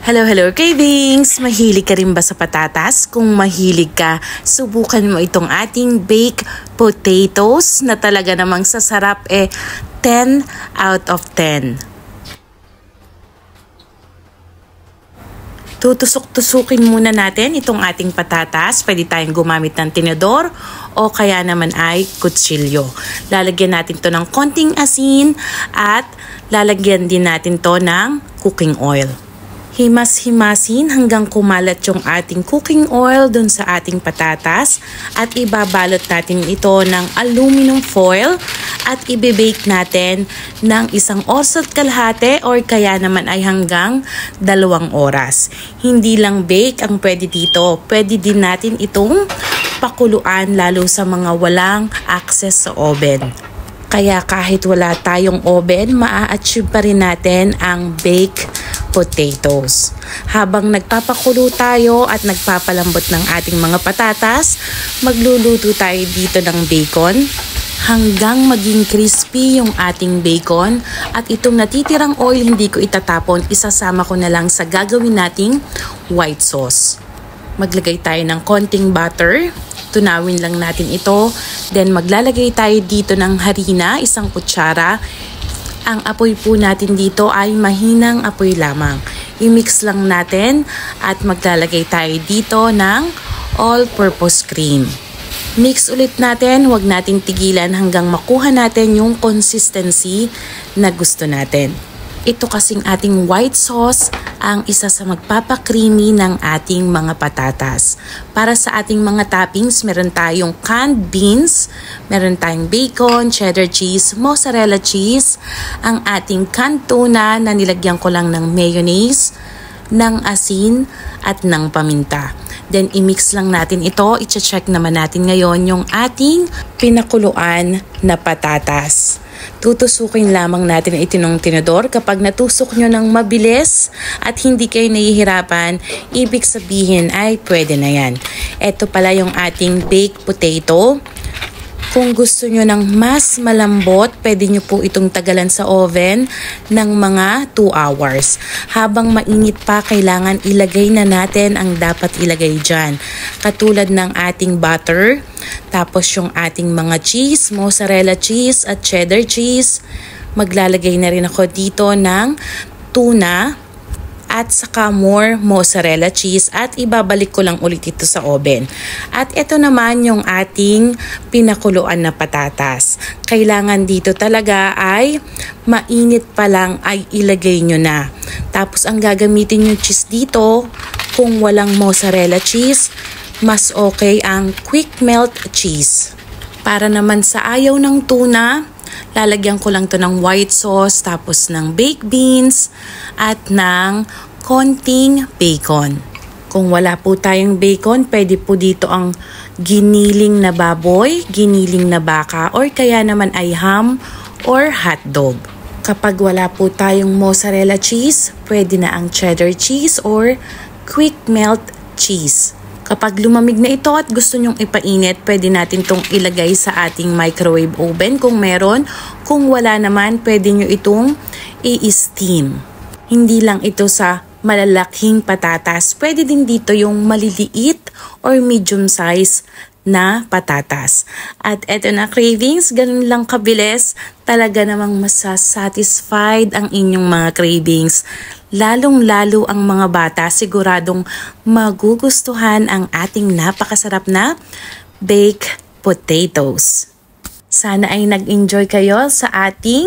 Hello cravings! Mahilig ka rin ba sa patatas? Kung mahilig ka, subukan mo itong ating baked potatoes na talaga namang sasarap 10 out of 10. Tutusok-tusukin muna natin itong ating patatas. Pwede tayong gumamit ng tinidor o kaya naman ay kutsilyo. Lalagyan natin to ng konting asin at lalagyan din natin to ng cooking oil. Himas-himasin hanggang kumalat yung ating cooking oil dun sa ating patatas at ibabalot natin ito ng aluminum foil at ibibake natin ng 1 oras at kalahati or kaya naman ay hanggang 2 oras. Hindi lang bake ang pwede dito, pwede din natin itong pakuluan lalo sa mga walang access sa oven. Kaya kahit wala tayong oven, maa-achieve pa rin natin ang baked potatoes. Habang nagpapakulo tayo at nagpapalambot ng ating mga patatas, magluluto tayo dito ng bacon hanggang maging crispy yung ating bacon at itong natitirang oil hindi ko itatapon, isasama ko na lang sa gagawin nating white sauce. Maglagay tayo ng konting butter. Tunawin lang natin ito. Then maglalagay tayo dito ng harina, 1 kutsara. Ang apoy po natin dito ay mahinang apoy lamang. I-mix lang natin at maglalagay tayo dito ng all-purpose cream. Mix ulit natin, huwag nating tigilan hanggang makuha natin yung consistency na gusto natin. Ito kasing ating white sauce ang isa sa magpapakreamy ng ating mga patatas. Para sa ating mga toppings, meron tayong canned beans, meron tayong bacon, cheddar cheese, mozzarella cheese, ang ating canned tuna na nilagyan ko lang ng mayonnaise, ng asin at ng paminta. Then i-mix lang natin ito, i-check naman natin ngayon yung ating pinakuluan na patatas. Tutusukin lamang natin ito ng tinidor. Kapag natusok nyo ng mabilis at hindi kayo nahihirapan, ibig sabihin ay pwede na yan. Ito pala yung ating baked potato. Kung gusto nyo ng mas malambot, pwede nyo po itong tagalan sa oven ng mga 2 hours. Habang mainit pa, kailangan ilagay na natin ang dapat ilagay dyan. Katulad ng ating butter, tapos yung ating mga cheese, mozzarella cheese at cheddar cheese. Maglalagay na rin ako dito ng tuna at saka more mozzarella cheese at ibabalik ko lang ulit ito sa oven. At ito naman yung ating pinakuluan na patatas. Kailangan dito talaga ay mainit pa lang ay ilagay nyo na. Tapos ang gagamitin nyo cheese dito, kung walang mozzarella cheese, mas okay ang quick melt cheese. Para naman sa ayaw ng tuna, lalagyan ko lang to ng white sauce, tapos ng baked beans, at ng konting bacon. Kung wala po tayong bacon, pwede po dito ang giniling na baboy, giniling na baka, or kaya naman ay ham or hotdog. Kapag wala po tayong mozzarella cheese, pwede na ang cheddar cheese or quick melt cheese. Kapag lumamig na ito at gusto nyong ipainit, pwede natin itong ilagay sa ating microwave oven kung meron. Kung wala naman, pwede nyo itong i-steam. Hindi lang ito sa malalaking patatas. Pwede din dito yung maliliit or medium size na patatas. At eto na cravings, ganun lang kabilis. Talaga namang masasatisfied ang inyong mga cravings. Lalong-lalo ang mga bata, siguradong magugustuhan ang ating napakasarap na baked potatoes. Sana ay nag-enjoy kayo sa ating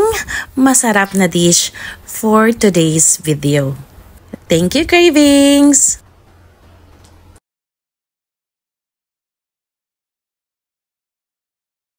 masarap na dish for today's video. Thank you, cravings!